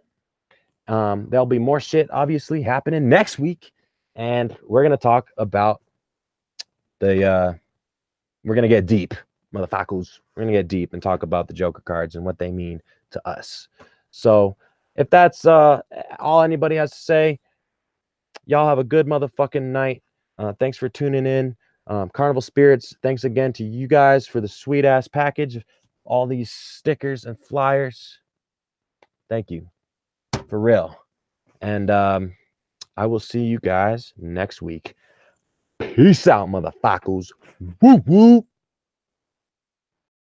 There'll be more shit obviously happening next week, and we're gonna talk about we're gonna get deep, motherfuckers. We're gonna get deep and talk about the Joker cards and what they mean to us. So if that's all anybody has to say, y'all have a good motherfucking night. Thanks for tuning in. Carnival Spirits, thanks again to you guys for the sweet ass package, all these stickers and flyers. Thank you for real. And I will see you guys next week. Peace out, motherfuckers. Woo woo.